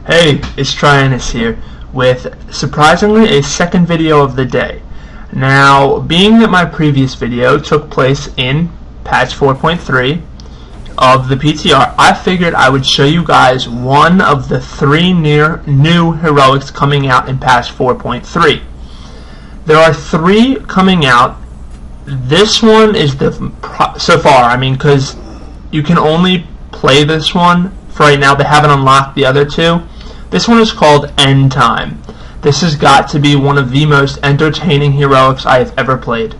Hey, it's Tryanis here with surprisingly a second video of the day. Now, being that my previous video took place in patch 4.3 of the PTR, I figured I would show you guys one of the three new heroics coming out in patch 4.3. There are three coming out. This one is so far, because you can only play this one for right now. They haven't unlocked the other two. This one is called End Time. This has got to be one of the most entertaining heroics I have ever played.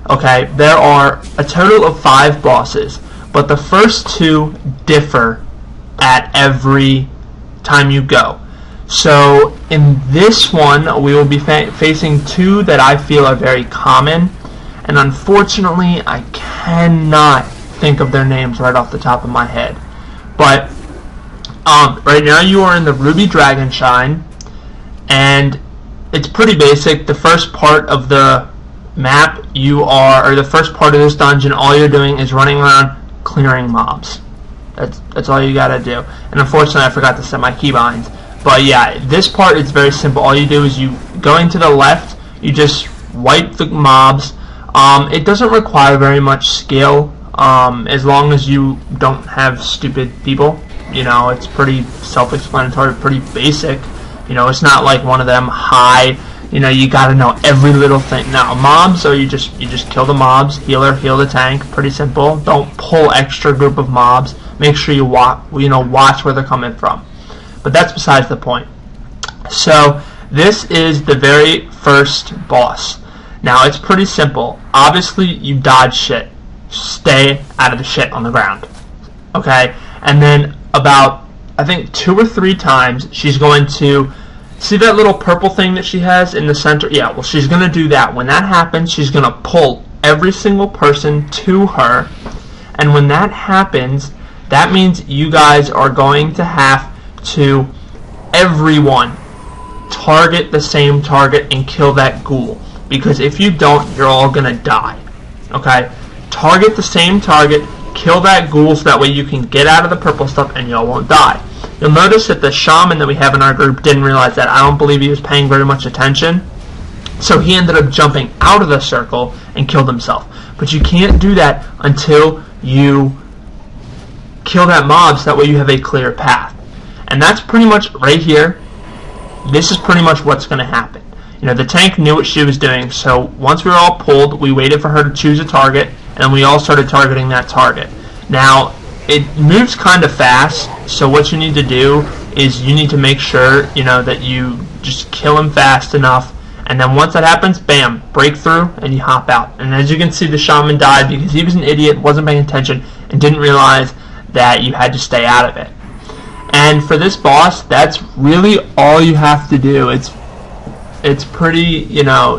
Okay, there are a total of 5 bosses, but the first two differ at every time you go. So in this one, we will be facing two that I feel are very common, and unfortunately, I cannot think of their names right off the top of my head. But right now you are in the Ruby Dragonshine, and it's pretty basic. The first part of the map or the first part of this dungeon, all you're doing is running around clearing mobs. That's all you gotta do. And unfortunately I forgot to set my keybinds. But yeah, this part is very simple. All you do is you going to the left, you just wipe the mobs. It doesn't require very much skill, as long as you don't have stupid people. It's pretty self-explanatory, pretty basic. It's not like one of them high, you gotta know every little thing. Now, mobs, so you just kill the mobs, heal the tank, pretty simple. Don't pull extra group of mobs. Make sure you watch where they're coming from. But that's besides the point. So, this is the very first boss. Now, it's pretty simple. Obviously, you dodge shit. Stay out of the shit on the ground. Okay? And then about, I think, 2 or 3 times, she's going to see that little purple thing that she has in the center? Yeah, well, she's going to do that. When that happens, she's going to pull every single person to her. And when that happens, that means you guys are going to have to, everyone, target the same target and kill that ghoul. Because if you don't, you're all going to die. Okay? Target the same target, kill that ghoul so that way you can get out of the purple stuff and y'all won't die. You'll notice that the shaman that we have in our group didn't realize that. I don't believe he was paying very much attention. So he ended up jumping out of the circle and killed himself. But you can't do that until you kill that mob so that way you have a clear path. And that's pretty much right here. This is pretty much what's going to happen. The tank knew what she was doing, so once we were all pulled, we waited for her to choose a target, and we all started targeting that target. Now, it moves kind of fast, so what you need to do is you need to make sure, that you just kill him fast enough, and then once that happens, bam, breakthrough, and you hop out. And as you can see, the shaman died because he was an idiot, wasn't paying attention, and didn't realize that you had to stay out of it. And for this boss, that's really all you have to do. It's pretty,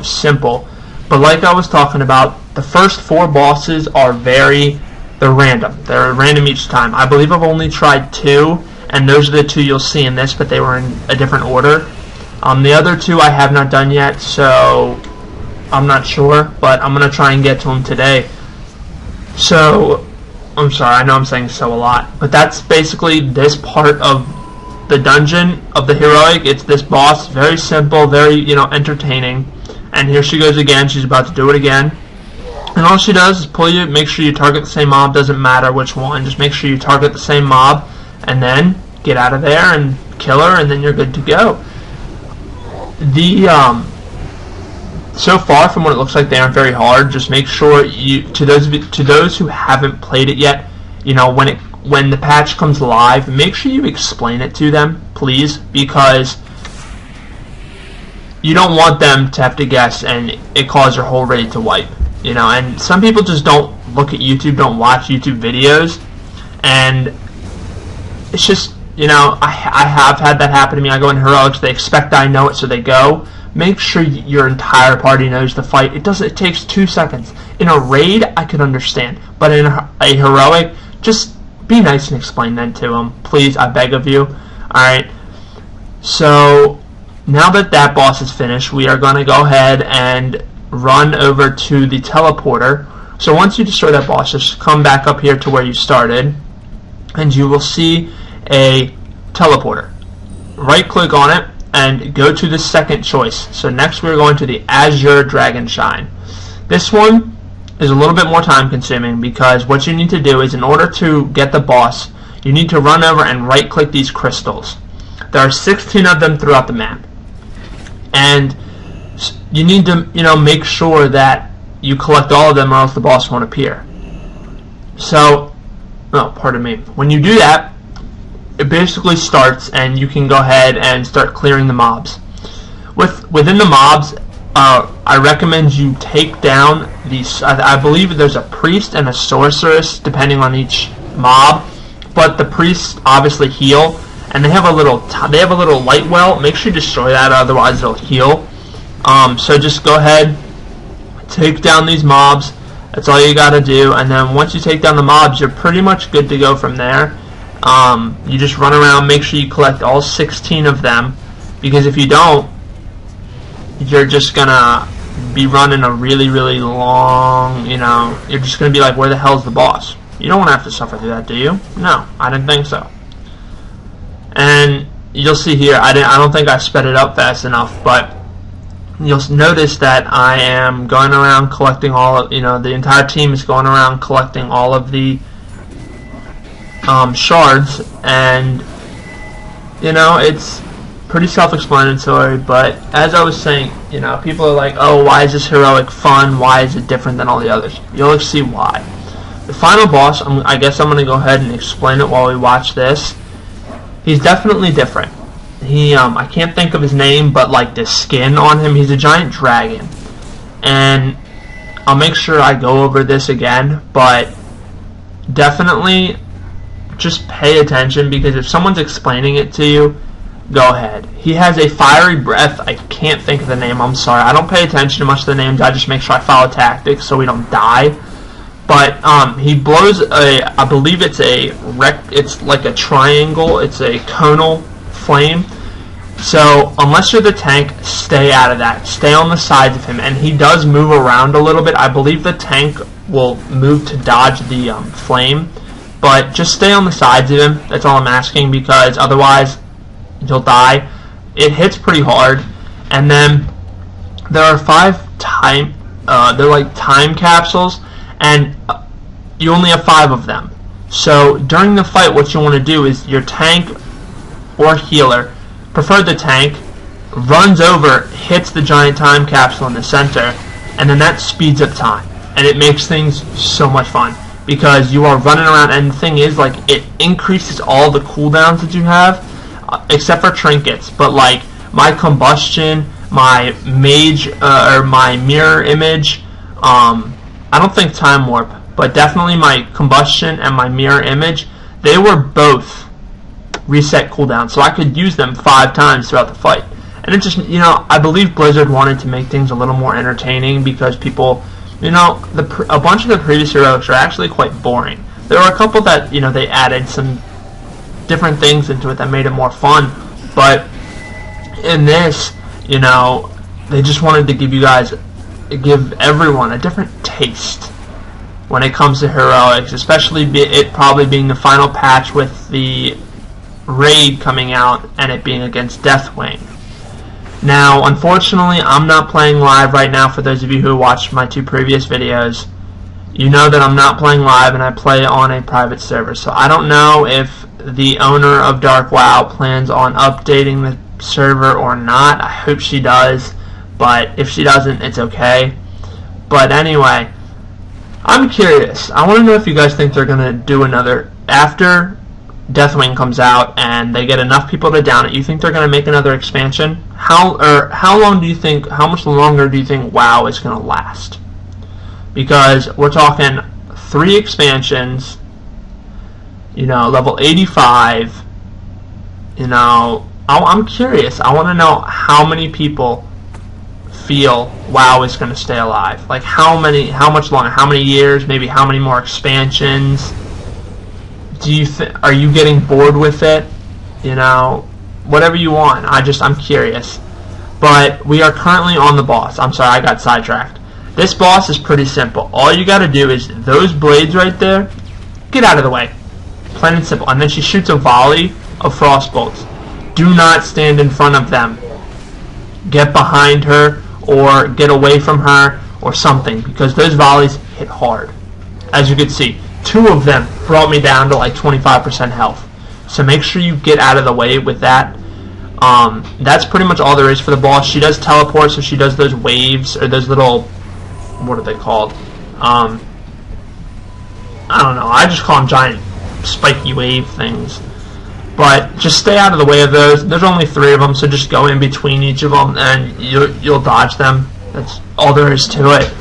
simple. But like I was talking about, the first 4 bosses are they're random. They're random each time. I believe I've only tried 2, and those are the 2 you'll see in this, but they were in a different order. The other 2 I have not done yet, so I'm not sure, but I'm going to try and get to them today. So, I'm sorry, I know I'm saying so a lot, but that's basically this part of the dungeon of the heroic. It's this boss, very simple, very, entertaining. And here she goes again. She's about to do it again. And all she does is pull you, make sure you target the same mob, doesn't matter which one, just make sure you target the same mob, and then get out of there and kill her, and then you're good to go. So far from what it looks like, they aren't very hard. Just make sure to those who haven't played it yet, when the patch comes live, make sure you explain it to them, please, because you don't want them to have to guess and it cause your whole raid to wipe. And some people just don't look at YouTube, don't watch YouTube videos, and it's just, I have had that happen to me. I go in heroics, they expect I know it, so they go. Make sure your entire party knows the fight. It takes 2 seconds. In a raid, I could understand, but in a heroic, just be nice and explain that to them, please. I beg of you. Alright, so now that boss is finished, we are going to go ahead and run over to the teleporter. So once you destroy that boss, just come back up here to where you started, and you will see a teleporter right click on it and go to the second choice. So next we're going to the Azure Dragon Shine. This one is a little bit more time consuming because what you need to do is, in order to get the boss, you need to run over and right click these crystals. There are 16 of them throughout the map, and you need to make sure that you collect all of them or else the boss won't appear. So, pardon me, when you do that, it basically starts and you can go ahead and start clearing the mobs. Within the mobs, I recommend you take down these. I believe there's a priest and a sorceress depending on each mob, but the priests obviously heal, and they have a little light well. Make sure you destroy that, otherwise it'll heal. So just go ahead, take down these mobs. That's all you gotta do, and then once you take down the mobs, you're pretty much good to go from there. You just run around, make sure you collect all 16 of them, because if you don't, you're just gonna be running a really long, you're just gonna be like, where the hell's the boss? You don't want to have to suffer through that, do you? No, I didn't think so. And you'll see here, I don't think I sped it up fast enough, but you'll notice that I am going around collecting all of, the entire team is going around collecting all of the shards, and it's pretty self-explanatory. But as I was saying, people are like, oh, why is this heroic fun? Why is it different than all the others? You'll see why. The final boss, I guess I'm going to go ahead and explain it while we watch this. He's definitely different. I can't think of his name, but like the skin on him, he's a giant dragon. And I'll make sure I go over this again, but definitely just pay attention, because if someone's explaining it to you, go ahead. He has a fiery breath. I can't think of the name. I'm sorry. I don't pay attention to much of the names. I just make sure I follow tactics so we don't die. But he blows I believe it's it's like a triangle. It's a conal flame. So unless you're the tank, stay out of that. Stay on the sides of him. And he does move around a little bit. I believe the tank will move to dodge the flame. But just stay on the sides of him. That's all I'm asking, because otherwise you'll die. It hits pretty hard. And then there are 5 time they're like time capsules, and you only have 5 of them. So during the fight, what you want to do is your tank or healer, prefer the tank, runs over, hits the giant time capsule in the center, and then that speeds up time, and it makes things so much fun, because you are running around. And the thing is, like, it increases all the cooldowns that you have, except for trinkets. But like my combustion, my mage, or my mirror image, I don't think time warp, but definitely my combustion and my mirror image, they were both reset cooldown, so I could use them 5 times throughout the fight. And it just, I believe Blizzard wanted to make things a little more entertaining, because people, a bunch of the previous heroics are actually quite boring. There were a couple that, they added some different things into it that made it more fun, but in this, they just wanted to give everyone a different taste when it comes to heroics, especially it probably being the final patch with the raid coming out and it being against Deathwing. Now, unfortunately, I'm not playing live right now. For those of you who watched my 2 previous videos, you know that I'm not playing live, and I play on a private server. So I don't know if the owner of Dark WoW plans on updating the server or not. I hope she does, but if she doesn't, it's okay. But anyway, I'm curious. I want to know if you guys think they're going to do another, after Deathwing comes out and they get enough people to down it, you think they're going to make another expansion? How much longer do you think WoW is going to last? Because we're talking 3 expansions, level 85, I'm curious. I want to know how many people feel WoW is going to stay alive. Like how much longer, how many years, maybe how many more expansions? Are you getting bored with it? Whatever you want. I'm curious. But we are currently on the boss. I'm sorry, I got sidetracked. This boss is pretty simple. All you got to do is those blades right there, get out of the way. Plain and simple. And then she shoots a volley of frost bolts. do not stand in front of them. Get behind her or get away from her or something, because those volleys hit hard. As you can see, 2 of them brought me down to like 25% health. So make sure you get out of the way with that. That's pretty much all there is for the boss. She does teleport, so she does those waves, or those little, what are they called? I don't know. I just call them giant spiky wave things. But just stay out of the way of those. There's only 3 of them, so just go in between each of them, and you'll dodge them. That's all there is to it.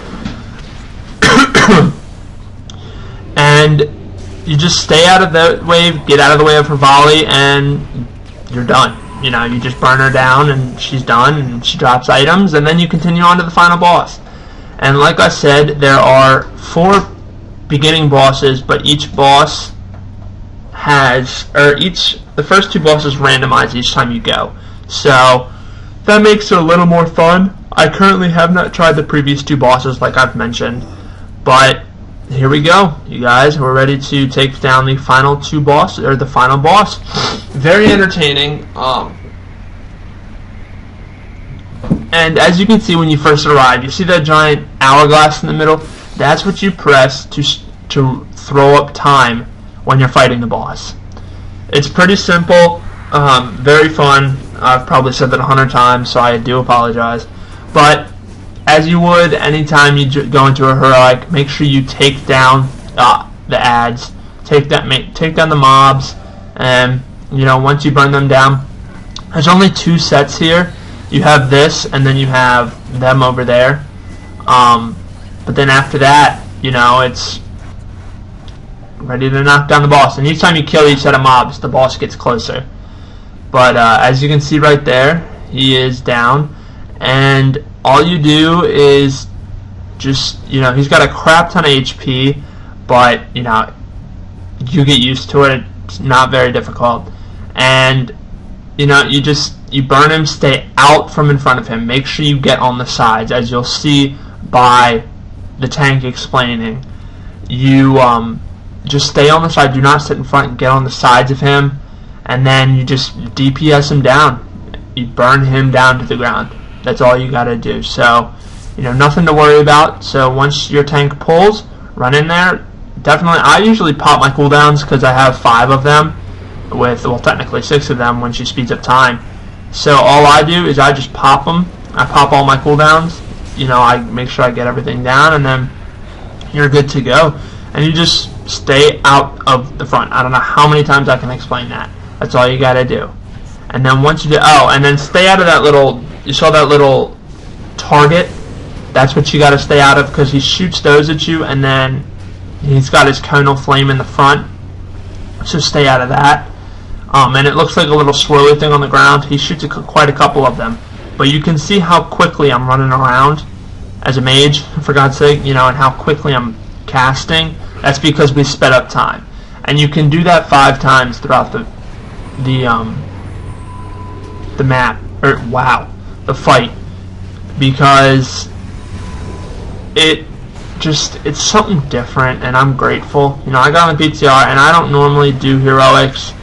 And you just stay out of the wave, get out of the way of her volley, and you're done. You know, you just burn her down, and she's done, and she drops items, and then you continue on to the final boss. And like I said, there are 4 beginning bosses, but each boss has, the first 2 bosses randomize each time you go. So that makes it a little more fun. I currently have not tried the previous 2 bosses like I've mentioned, but here we go, you guys. We're ready to take down the final 2 bosses, or the final boss. Very entertaining. And as you can see when you first arrive, you see that giant hourglass in the middle? That's what you press to throw up time when you're fighting the boss. It's pretty simple, very fun. I've probably said that 100 times, so I do apologize. But as you would anytime you go into a heroic, make sure you take down the ads, take down the mobs, and you know, once you burn them down, there's only 2 sets here. You have this, and then you have them over there. But then after that, you know, it's ready to knock down the boss. And each time you kill each set of mobs, the boss gets closer. But as you can see right there, he is down, and all you do is just, you know, he's got a crap ton of HP, but you know, you get used to it. It's not very difficult, and you know, you burn him. Stay out from in front of him. Make sure you get on the sides, as you'll see by the tank explaining. You just stay on the side. Do not sit in front. And get on the sides of him, and then you just DPS him down. You burn him down to the ground. That's all you gotta do. So, you know, nothing to worry about. So once your tank pulls, run in there. Definitely, I usually pop my cooldowns because I have 5 of them, with, well, technically 6 of them when she speeds up time. So all I do is I just pop them. I pop all my cooldowns. You know, I make sure I get everything down, and then you're good to go. And you just stay out of the front. I don't know how many times I can explain that. That's all you gotta do. And then once you do, and then stay out of that little, you saw that little target? That's what you gotta stay out of, because he shoots those at you, and then he's got his conal flame in the front. So stay out of that. And it looks like a little swirly thing on the ground. He shoots quite a couple of them. But you can see how quickly I'm running around as a mage, for God's sake, you know, and how quickly I'm casting. That's because we sped up time. And you can do that 5 times throughout the map, or the fight, because it's something different, and I'm grateful. You know, I got on the PTR, and I don't normally do heroics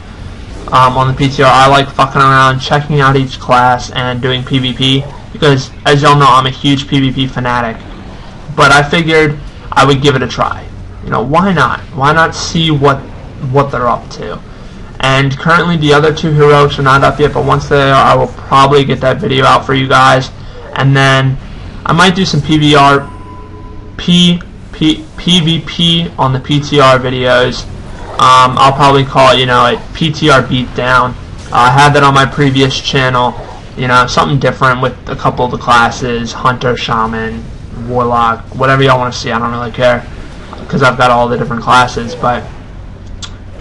on the PTR. I like fucking around, checking out each class, and doing PvP, because as y'all know, I'm a huge PvP fanatic. But I figured I would give it a try. You know, why not? Why not see what they're up to? And currently the other 2 heroics are not up yet, but once they are, I will probably get that video out for you guys. And then I might do some PvP on the PTR videos. I'll probably call it, you know, a PTR beatdown. I had that on my previous channel. You know, something different with a couple of the classes, Hunter, Shaman, Warlock, whatever y'all want to see. I don't really care, because I've got all the different classes. But,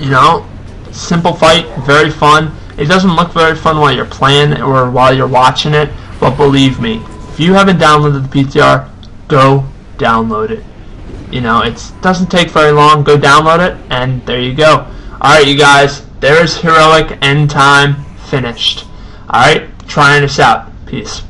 you know, simple fight, very fun. It doesn't look very fun while you're playing or while you're watching it, but believe me, if you haven't downloaded the PTR, go download it. You know, it doesn't take very long. Go download it, and there you go. Alright, you guys, there's Heroic End Time finished. Alright, trying us out. Peace.